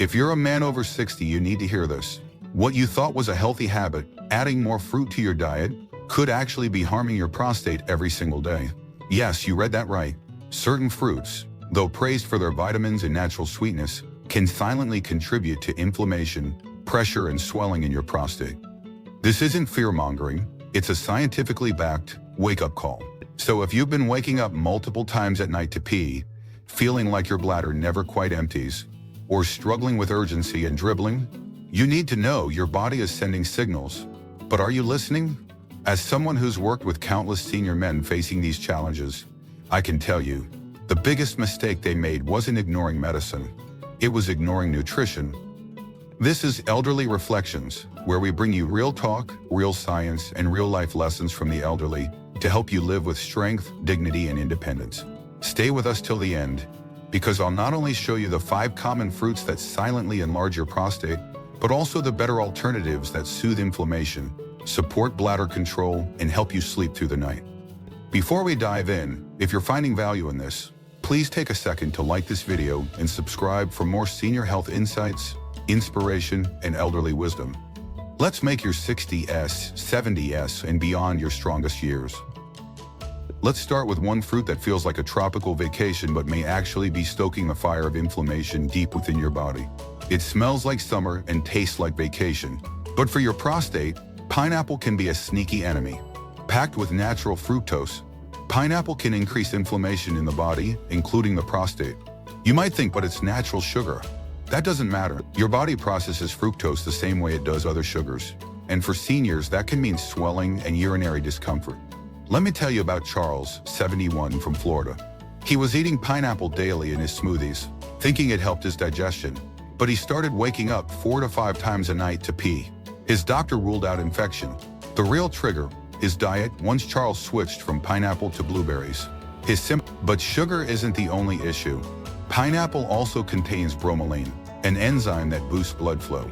If you're a man over 60, you need to hear this. What you thought was a healthy habit, adding more fruit to your diet, could actually be harming your prostate every single day. Yes, you read that right. Certain fruits, though praised for their vitamins and natural sweetness, can silently contribute to inflammation, pressure, and swelling in your prostate. This isn't fear-mongering, it's a scientifically backed wake-up call. So if you've been waking up multiple times at night to pee, feeling like your bladder never quite empties, or struggling with urgency and dribbling, you need to know your body is sending signals. But are you listening? As someone who's worked with countless senior men facing these challenges, I can tell you, the biggest mistake they made wasn't ignoring medicine. It was ignoring nutrition. This is Elderly Reflections, where we bring you real talk, real science, and real-life lessons from the elderly to help you live with strength, dignity, and independence. Stay with us till the end, because I'll not only show you the 5 common fruits that silently enlarge your prostate, but also the better alternatives that soothe inflammation, support bladder control, and help you sleep through the night. Before we dive in, if you're finding value in this, please take a second to like this video and subscribe for more senior health insights, inspiration, and elderly wisdom. Let's make your 60s, 70s, and beyond your strongest years. Let's start with one fruit that feels like a tropical vacation but may actually be stoking the fire of inflammation deep within your body. It smells like summer and tastes like vacation. But for your prostate, pineapple can be a sneaky enemy. Packed with natural fructose, pineapple can increase inflammation in the body, including the prostate. You might think, but it's natural sugar. That doesn't matter. Your body processes fructose the same way it does other sugars. And for seniors, that can mean swelling and urinary discomfort. Let me tell you about Charles, 71, from Florida. He was eating pineapple daily in his smoothies, thinking it helped his digestion. But he started waking up 4 to 5 times a night to pee. His doctor ruled out infection. The real trigger, his diet, once Charles switched from pineapple to blueberries. But sugar isn't the only issue. Pineapple also contains bromelain, an enzyme that boosts blood flow.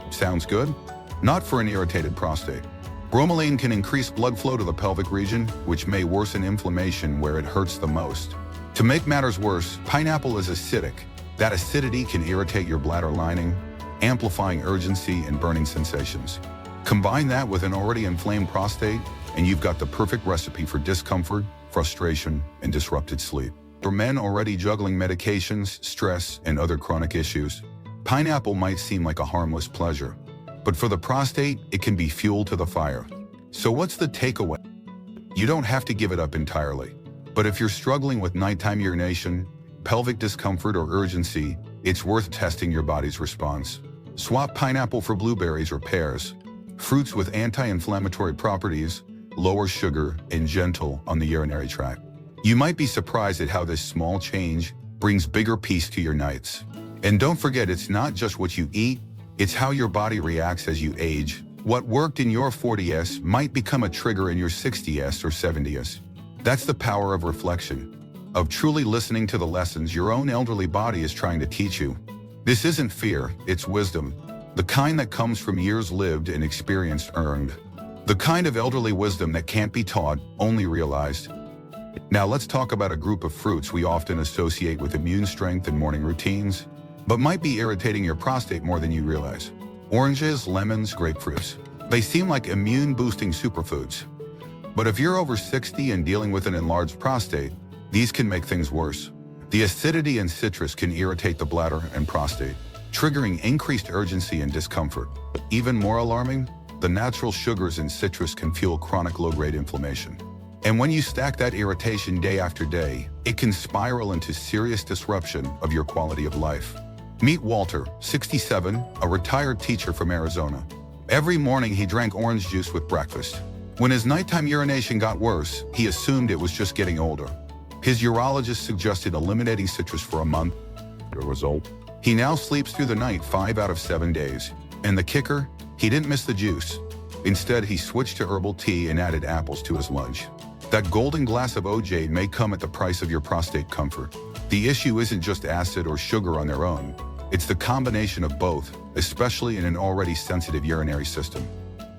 Sounds good? Not for an irritated prostate. Bromelain can increase blood flow to the pelvic region, which may worsen inflammation where it hurts the most. To make matters worse, pineapple is acidic. That acidity can irritate your bladder lining, amplifying urgency and burning sensations. Combine that with an already inflamed prostate, and you've got the perfect recipe for discomfort, frustration, and disrupted sleep. For men already juggling medications, stress, and other chronic issues, pineapple might seem like a harmless pleasure. But for the prostate, it can be fuel to the fire. So what's the takeaway? You don't have to give it up entirely. But if you're struggling with nighttime urination, pelvic discomfort, or urgency, it's worth testing your body's response. Swap pineapple for blueberries or pears, fruits with anti-inflammatory properties, lower sugar, and gentle on the urinary tract. You might be surprised at how this small change brings bigger peace to your nights. And don't forget, it's not just what you eat, it's how your body reacts as you age. What worked in your 40s might become a trigger in your 60s or 70s. That's the power of reflection, of truly listening to the lessons your own elderly body is trying to teach you. This isn't fear, it's wisdom. The kind that comes from years lived and experience earned. The kind of elderly wisdom that can't be taught, only realized. Now let's talk about a group of fruits we often associate with immune strength and morning routines, but might be irritating your prostate more than you realize. Oranges, lemons, grapefruits. They seem like immune-boosting superfoods. But if you're over 60 and dealing with an enlarged prostate, these can make things worse. The acidity in citrus can irritate the bladder and prostate, triggering increased urgency and discomfort. Even more alarming, the natural sugars in citrus can fuel chronic low-grade inflammation. And when you stack that irritation day after day, it can spiral into serious disruption of your quality of life. Meet Walter, 67, a retired teacher from Arizona. Every morning he drank orange juice with breakfast. When his nighttime urination got worse, he assumed it was just getting older. His urologist suggested eliminating citrus for a month. The result? He now sleeps through the night 5 out of 7 days. And the kicker? He didn't miss the juice. Instead, he switched to herbal tea and added apples to his lunch. That golden glass of OJ may come at the price of your prostate comfort. The issue isn't just acid or sugar on their own. It's the combination of both, especially in an already sensitive urinary system.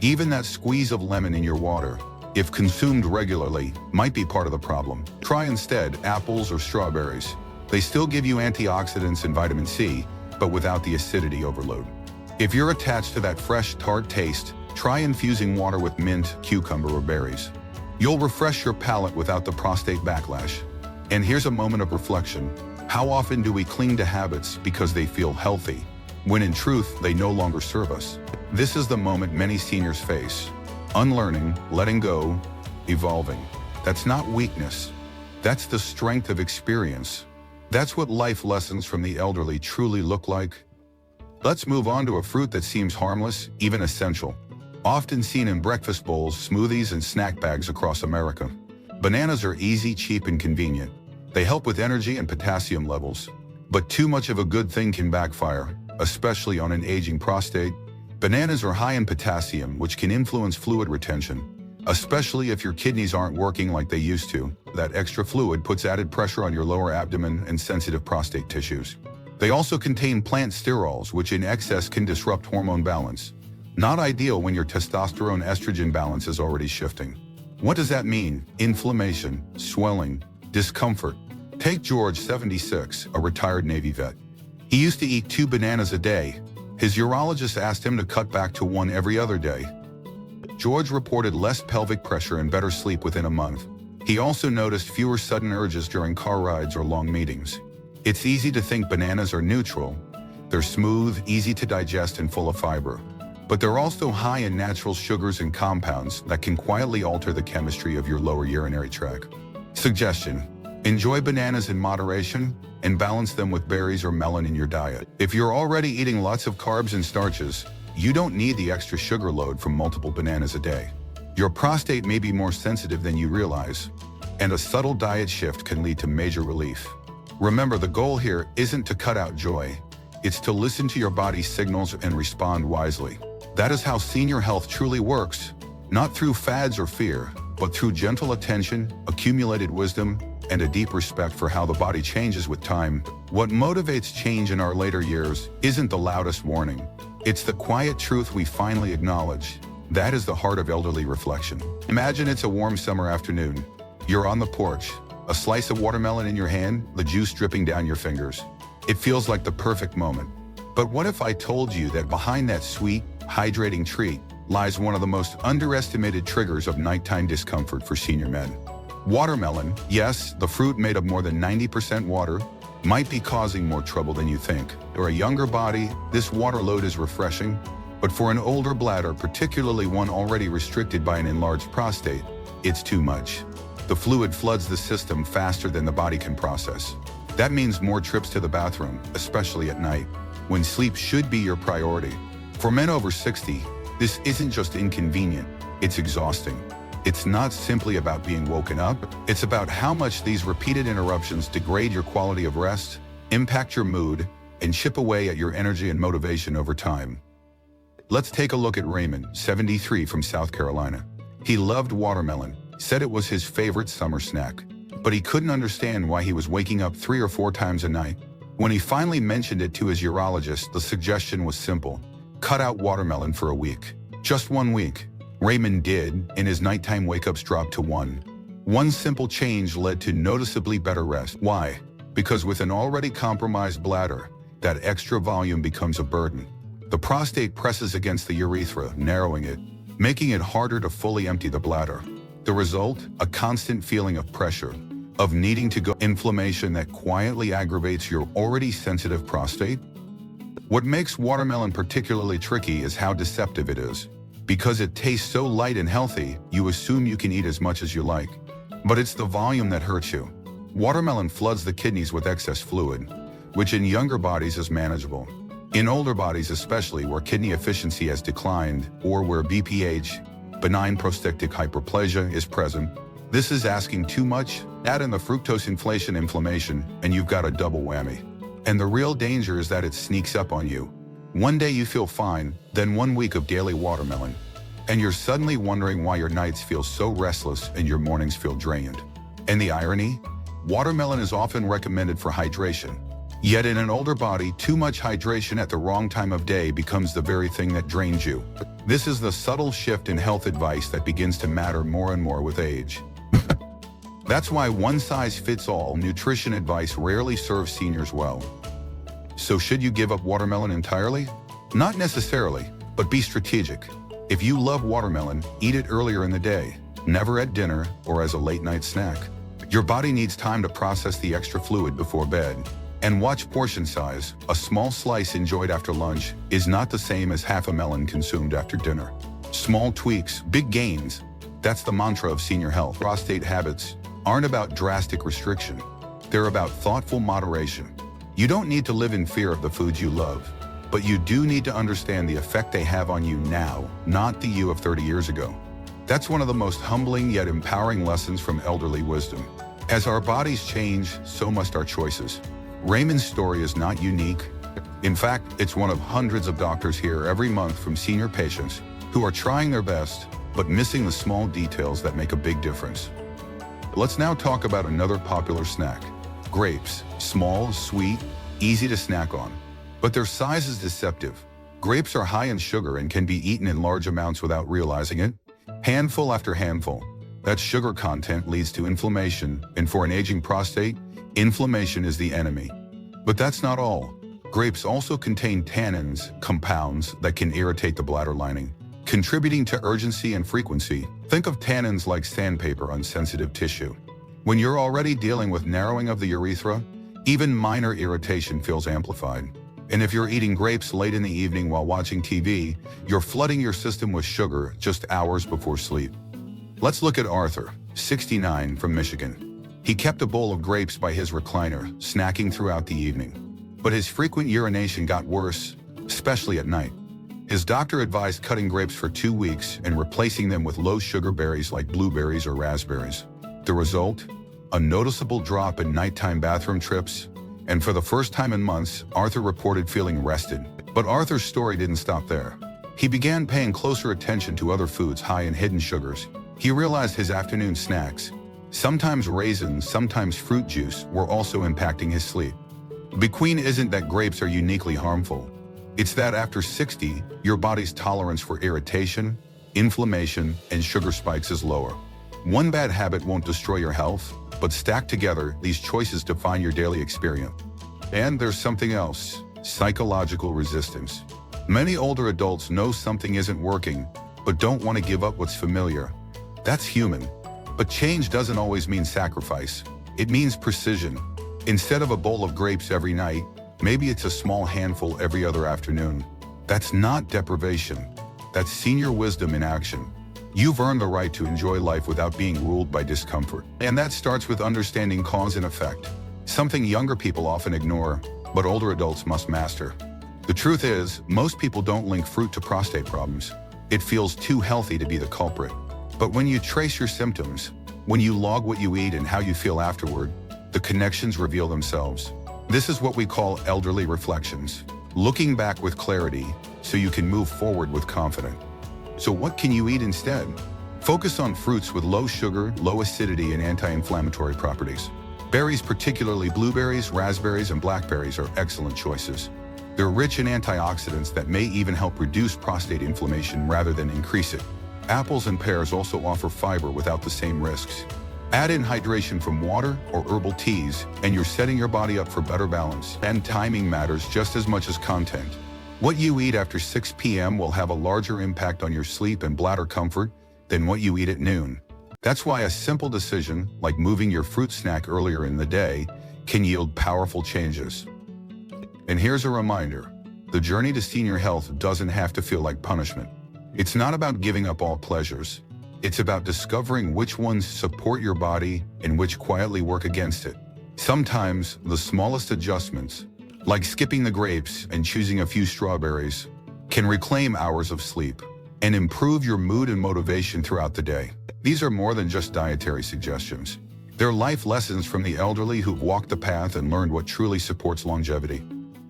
Even that squeeze of lemon in your water, if consumed regularly, might be part of the problem. Try instead apples or strawberries. They still give you antioxidants and vitamin C, but without the acidity overload. If you're attached to that fresh, tart taste, try infusing water with mint, cucumber, or berries. You'll refresh your palate without the prostate backlash. And here's a moment of reflection. How often do we cling to habits because they feel healthy, when in truth, they no longer serve us? This is the moment many seniors face. Unlearning, letting go, evolving. That's not weakness. That's the strength of experience. That's what life lessons from the elderly truly look like. Let's move on to a fruit that seems harmless, even essential. Often seen in breakfast bowls, smoothies, and snack bags across America. Bananas are easy, cheap, and convenient. They help with energy and potassium levels. But too much of a good thing can backfire, especially on an aging prostate. Bananas are high in potassium, which can influence fluid retention, especially if your kidneys aren't working like they used to. That extra fluid puts added pressure on your lower abdomen and sensitive prostate tissues. They also contain plant sterols, which in excess can disrupt hormone balance. Not ideal when your testosterone-estrogen balance is already shifting. What does that mean? Inflammation, swelling, discomfort. Take George, 76, a retired Navy vet. He used to eat 2 bananas a day. His urologist asked him to cut back to 1 every other day. George reported less pelvic pressure and better sleep within a month. He also noticed fewer sudden urges during car rides or long meetings. It's easy to think bananas are neutral. They're smooth, easy to digest, and full of fiber. But they're also high in natural sugars and compounds that can quietly alter the chemistry of your lower urinary tract. Suggestion: enjoy bananas in moderation and balance them with berries or melon in your diet. If you're already eating lots of carbs and starches, you don't need the extra sugar load from multiple bananas a day. Your prostate may be more sensitive than you realize, and a subtle diet shift can lead to major relief. Remember, the goal here isn't to cut out joy. It's to listen to your body's signals and respond wisely. That is how senior health truly works, not through fads or fear, but through gentle attention, accumulated wisdom, and a deep respect for how the body changes with time. What motivates change in our later years isn't the loudest warning. It's the quiet truth we finally acknowledge. That is the heart of elderly reflection. Imagine it's a warm summer afternoon. You're on the porch, a slice of watermelon in your hand, the juice dripping down your fingers. It feels like the perfect moment. But what if I told you that behind that sweet, hydrating treat lies one of the most underestimated triggers of nighttime discomfort for senior men? Watermelon, yes, the fruit made of more than 90% water, might be causing more trouble than you think. For a younger body, this water load is refreshing, but for an older bladder, particularly one already restricted by an enlarged prostate, it's too much. The fluid floods the system faster than the body can process. That means more trips to the bathroom, especially at night, when sleep should be your priority. For men over 60, this isn't just inconvenient, it's exhausting. It's not simply about being woken up, it's about how much these repeated interruptions degrade your quality of rest, impact your mood, and chip away at your energy and motivation over time. Let's take a look at Raymond, 73, from South Carolina. He loved watermelon, said it was his favorite summer snack, but he couldn't understand why he was waking up 3 or 4 times a night. When he finally mentioned it to his urologist, the suggestion was simple: cut out watermelon for a week. Just 1 week. Raymond did, and his nighttime wake-ups dropped to 1. One simple change led to noticeably better rest. Why? Because with an already compromised bladder, that extra volume becomes a burden. The prostate presses against the urethra, narrowing it, making it harder to fully empty the bladder. The result? A constant feeling of pressure, of needing to go. Inflammation that quietly aggravates your already sensitive prostate. What makes watermelon particularly tricky is how deceptive it is. Because it tastes so light and healthy, you assume you can eat as much as you like. But it's the volume that hurts you. Watermelon floods the kidneys with excess fluid, which in younger bodies is manageable. In older bodies, especially where kidney efficiency has declined or where BPH, benign prostatic hyperplasia, is present, this is asking too much. Add in the fructose inflammation, and you've got a double whammy. And the real danger is that it sneaks up on you. One day you feel fine, then 1 week of daily watermelon, and you're suddenly wondering why your nights feel so restless and your mornings feel drained. And the irony? Watermelon is often recommended for hydration. Yet in an older body, too much hydration at the wrong time of day becomes the very thing that drains you. This is the subtle shift in health advice that begins to matter more and more with age. That's why one-size-fits-all nutrition advice rarely serves seniors well. So should you give up watermelon entirely? Not necessarily, but be strategic. If you love watermelon, eat it earlier in the day, never at dinner or as a late-night snack. Your body needs time to process the extra fluid before bed. And watch portion size. A small slice enjoyed after lunch is not the same as half a melon consumed after dinner. Small tweaks, big gains. That's the mantra of senior health. Prostate habits aren't about drastic restriction. They're about thoughtful moderation. You don't need to live in fear of the foods you love, but you do need to understand the effect they have on you now, not the you of 30 years ago. That's one of the most humbling yet empowering lessons from elderly wisdom. As our bodies change, so must our choices. Raymond's story is not unique. In fact, it's one of hundreds of doctors here every month from senior patients who are trying their best, but missing the small details that make a big difference. Let's now talk about another popular snack. Grapes. Small, sweet, easy to snack on. But their size is deceptive. Grapes are high in sugar and can be eaten in large amounts without realizing it. Handful after handful. That sugar content leads to inflammation, and for an aging prostate, inflammation is the enemy. But that's not all. Grapes also contain tannins, compounds that can irritate the bladder lining, contributing to urgency and frequency. Think of tannins like sandpaper on sensitive tissue. When you're already dealing with narrowing of the urethra, even minor irritation feels amplified. And if you're eating grapes late in the evening while watching TV, you're flooding your system with sugar just hours before sleep. Let's look at Arthur, 69, from Michigan. He kept a bowl of grapes by his recliner, snacking throughout the evening. But his frequent urination got worse, especially at night. His doctor advised cutting grapes for 2 weeks and replacing them with low-sugar berries like blueberries or raspberries. The result? A noticeable drop in nighttime bathroom trips, and for the first time in months, Arthur reported feeling rested. But Arthur's story didn't stop there. He began paying closer attention to other foods high in hidden sugars. He realized his afternoon snacks, sometimes raisins, sometimes fruit juice, were also impacting his sleep. The queen isn't that grapes are uniquely harmful. It's that after 60, your body's tolerance for irritation, inflammation, and sugar spikes is lower. One bad habit won't destroy your health, but stacked together, these choices define your daily experience. And there's something else: psychological resistance. Many older adults know something isn't working, but don't want to give up what's familiar. That's human. But change doesn't always mean sacrifice. It means precision. Instead of a bowl of grapes every night, maybe it's a small handful every other afternoon. That's not deprivation. That's senior wisdom in action. You've earned the right to enjoy life without being ruled by discomfort. And that starts with understanding cause and effect, something younger people often ignore, but older adults must master. The truth is, most people don't link fruit to prostate problems. It feels too healthy to be the culprit. But when you trace your symptoms, when you log what you eat and how you feel afterward, the connections reveal themselves. This is what we call elderly reflections, looking back with clarity so you can move forward with confidence. So what can you eat instead? Focus on fruits with low sugar, low acidity, and anti-inflammatory properties. Berries, particularly blueberries, raspberries, and blackberries, are excellent choices. They're rich in antioxidants that may even help reduce prostate inflammation rather than increase it. Apples and pears also offer fiber without the same risks. Add in hydration from water or herbal teas, and you're setting your body up for better balance. And timing matters just as much as content. What you eat after 6 p.m. will have a larger impact on your sleep and bladder comfort than what you eat at noon. That's why a simple decision, like moving your fruit snack earlier in the day, can yield powerful changes. And here's a reminder: the journey to senior health doesn't have to feel like punishment. It's not about giving up all pleasures. It's about discovering which ones support your body and which quietly work against it. Sometimes the smallest adjustments, like skipping the grapes and choosing a few strawberries, can reclaim hours of sleep and improve your mood and motivation throughout the day. These are more than just dietary suggestions. They're life lessons from the elderly who've walked the path and learned what truly supports longevity.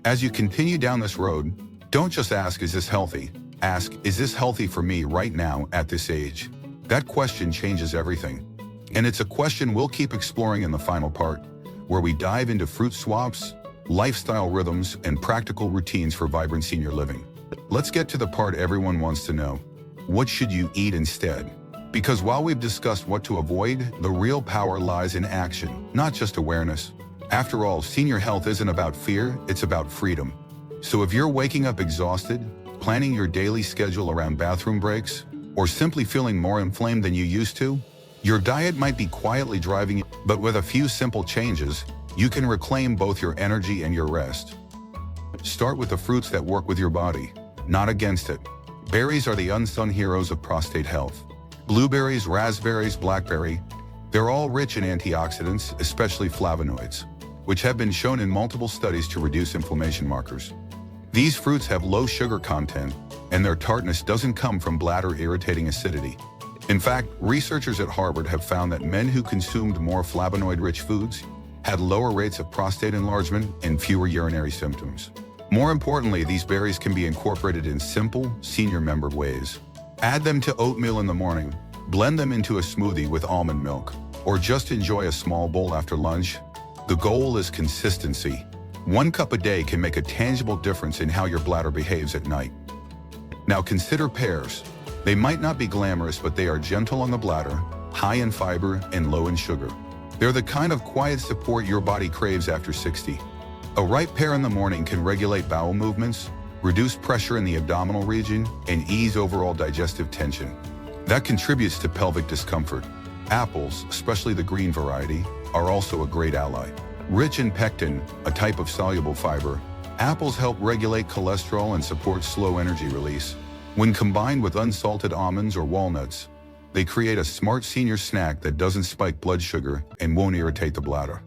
As you continue down this road, don't just ask, is this healthy? Ask, is this healthy for me right now at this age? That question changes everything. And it's a question we'll keep exploring in the final part, where we dive into fruit swaps, lifestyle rhythms, and practical routines for vibrant senior living. Let's get to the part everyone wants to know. What should you eat instead? Because while we've discussed what to avoid, the real power lies in action, not just awareness. After all, senior health isn't about fear, it's about freedom. So if you're waking up exhausted, planning your daily schedule around bathroom breaks, or simply feeling more inflamed than you used to, your diet might be quietly driving you, but with a few simple changes, you can reclaim both your energy and your rest. Start with the fruits that work with your body, not against it. Berries are the unsung heroes of prostate health. Blueberries, raspberries, blackberry, they're all rich in antioxidants, especially flavonoids, which have been shown in multiple studies to reduce inflammation markers. These fruits have low sugar content, and their tartness doesn't come from bladder-irritating acidity. In fact, researchers at Harvard have found that men who consumed more flavonoid-rich foods had lower rates of prostate enlargement and fewer urinary symptoms. More importantly, these berries can be incorporated in simple, senior-member ways. Add them to oatmeal in the morning, blend them into a smoothie with almond milk, or just enjoy a small bowl after lunch. The goal is consistency. 1 cup a day can make a tangible difference in how your bladder behaves at night. Now consider pears. They might not be glamorous, but they are gentle on the bladder, high in fiber, and low in sugar. They're the kind of quiet support your body craves after 60. A ripe pear in the morning can regulate bowel movements, reduce pressure in the abdominal region, and ease overall digestive tension. That contributes to pelvic discomfort. Apples, especially the green variety, are also a great ally. Rich in pectin, a type of soluble fiber, apples help regulate cholesterol and support slow energy release. When combined with unsalted almonds or walnuts, they create a smart senior snack that doesn't spike blood sugar and won't irritate the bladder.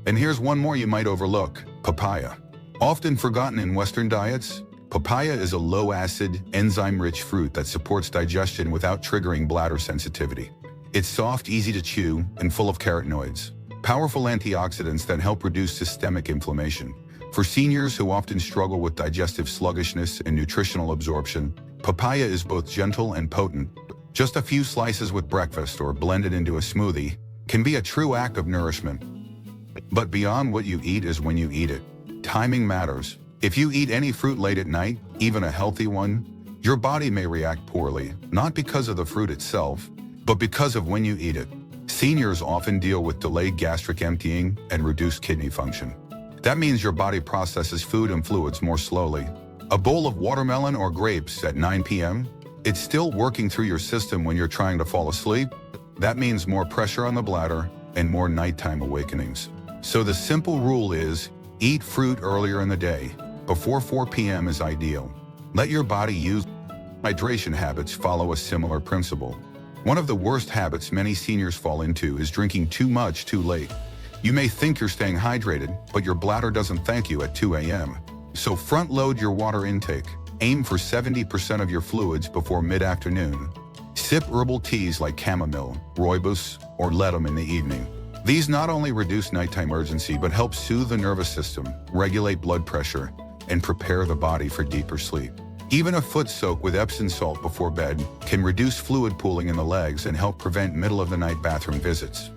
And here's one more you might overlook: papaya. Often forgotten in Western diets, papaya is a low-acid, enzyme-rich fruit that supports digestion without triggering bladder sensitivity. It's soft, easy to chew, and full of carotenoids, powerful antioxidants that help reduce systemic inflammation. For seniors who often struggle with digestive sluggishness and nutritional absorption, papaya is both gentle and potent. Just a few slices with breakfast or blended into a smoothie can be a true act of nourishment. But beyond what you eat is when you eat it. Timing matters. If you eat any fruit late at night, even a healthy one, your body may react poorly, not because of the fruit itself, but because of when you eat it. Seniors often deal with delayed gastric emptying and reduced kidney function. That means your body processes food and fluids more slowly. A bowl of watermelon or grapes at 9 p.m., it's still working through your system when you're trying to fall asleep. That means more pressure on the bladder and more nighttime awakenings. So the simple rule is, eat fruit earlier in the day. Before 4 p.m. is ideal. Let your body use. Hydration habits follow a similar principle. One of the worst habits many seniors fall into is drinking too much too late. You may think you're staying hydrated, but your bladder doesn't thank you at 2 a.m. So front-load your water intake. Aim for 70% of your fluids before mid-afternoon. Sip herbal teas like chamomile, rooibos, or ledum in the evening. These not only reduce nighttime urgency but help soothe the nervous system, regulate blood pressure, and prepare the body for deeper sleep. Even a foot soak with Epsom salt before bed can reduce fluid pooling in the legs and help prevent middle-of-the-night bathroom visits.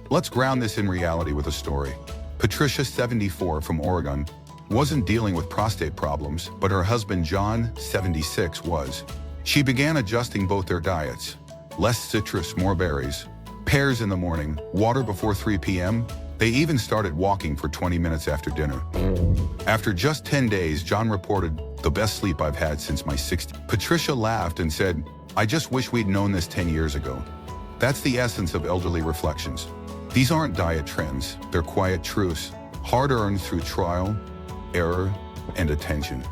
Let's ground this in reality with a story. Patricia, 74, from Oregon, wasn't dealing with prostate problems, but her husband John, 76, was. She began adjusting both their diets. Less citrus, more berries. Pears in the morning, water before 3 p.m. They even started walking for 20 minutes after dinner. After just 10 days, John reported, "The best sleep I've had since my 60s." Patricia laughed and said, "I just wish we'd known this 10 years ago." That's the essence of elderly reflections. These aren't diet trends, they're quiet truths, hard-earned through trial, error, and attention.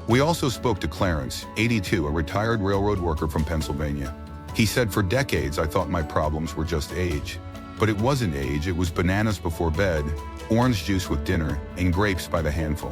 We also spoke to Clarence, 82, a retired railroad worker from Pennsylvania. He said, "For decades I thought my problems were just age. But it wasn't age, it was bananas before bed, orange juice with dinner, and grapes by the handful.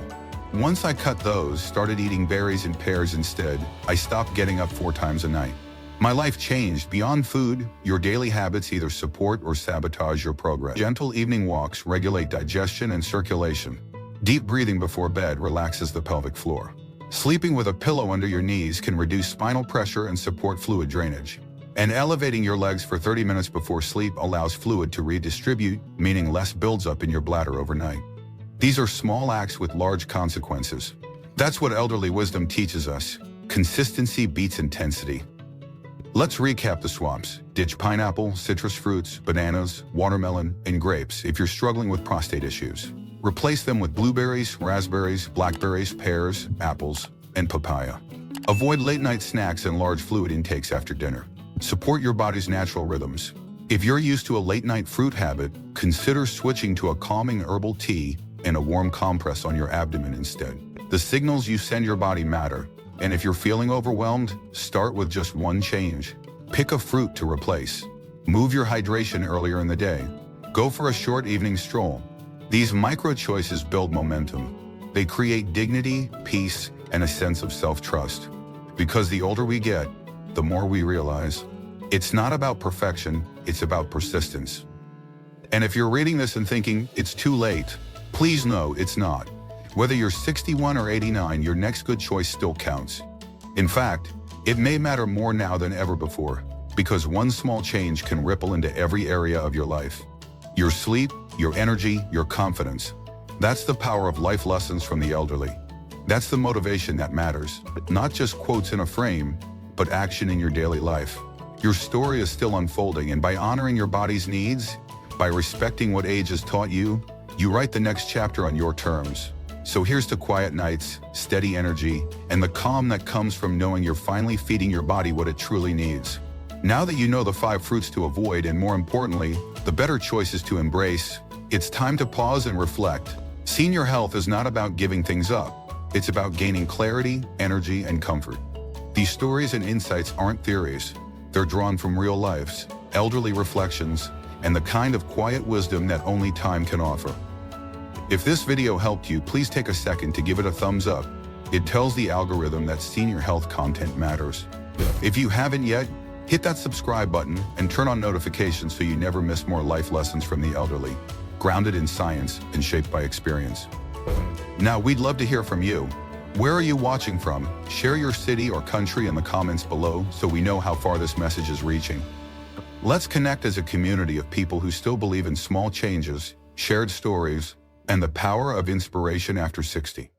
Once I cut those, started eating berries and pears instead, I stopped getting up 4 times a night. My life changed. Beyond food, your daily habits either support or sabotage your progress. Gentle evening walks regulate digestion and circulation. Deep breathing before bed relaxes the pelvic floor. Sleeping with a pillow under your knees can reduce spinal pressure and support fluid drainage. And elevating your legs for 30 minutes before sleep allows fluid to redistribute, meaning less builds up in your bladder overnight. These are small acts with large consequences. That's what elderly wisdom teaches us. Consistency beats intensity. Let's recap the swaps. Ditch pineapple, citrus fruits, bananas, watermelon, and grapes if you're struggling with prostate issues. Replace them with blueberries, raspberries, blackberries, pears, apples, and papaya. Avoid late-night snacks and large fluid intakes after dinner. Support your body's natural rhythms. If you're used to a late-night fruit habit, consider switching to a calming herbal tea and a warm compress on your abdomen instead. The signals you send your body matter, and if you're feeling overwhelmed, start with just one change. Pick a fruit to replace. Move your hydration earlier in the day. Go for a short evening stroll. These micro choices build momentum. They create dignity, peace, and a sense of self-trust. Because the older we get, the more we realize it's not about perfection, it's about persistence. And if you're reading this and thinking it's too late, please know it's not. Whether you're 61 or 89, your next good choice still counts. In fact, it may matter more now than ever before, because one small change can ripple into every area of your life. Your sleep, your energy, your confidence. That's the power of life lessons from the elderly. That's the motivation that matters. Not just quotes in a frame, but action in your daily life. Your story is still unfolding, and by honoring your body's needs, by respecting what age has taught you, you write the next chapter on your terms. So here's to quiet nights, steady energy, and the calm that comes from knowing you're finally feeding your body what it truly needs. Now that you know the 5 fruits to avoid, and more importantly, the better choices to embrace, it's time to pause and reflect. Senior health is not about giving things up. It's about gaining clarity, energy, and comfort. These stories and insights aren't theories. They're drawn from real lives, elderly reflections, and the kind of quiet wisdom that only time can offer. If this video helped you, please take a second to give it a thumbs up. It tells the algorithm that senior health content matters. If you haven't yet, hit that subscribe button and turn on notifications so you never miss more life lessons from the elderly, grounded in science and shaped by experience. Now, we'd love to hear from you. Where are you watching from? Share your city or country in the comments below so we know how far this message is reaching. Let's connect as a community of people who still believe in small changes, shared stories, and the power of inspiration after 60.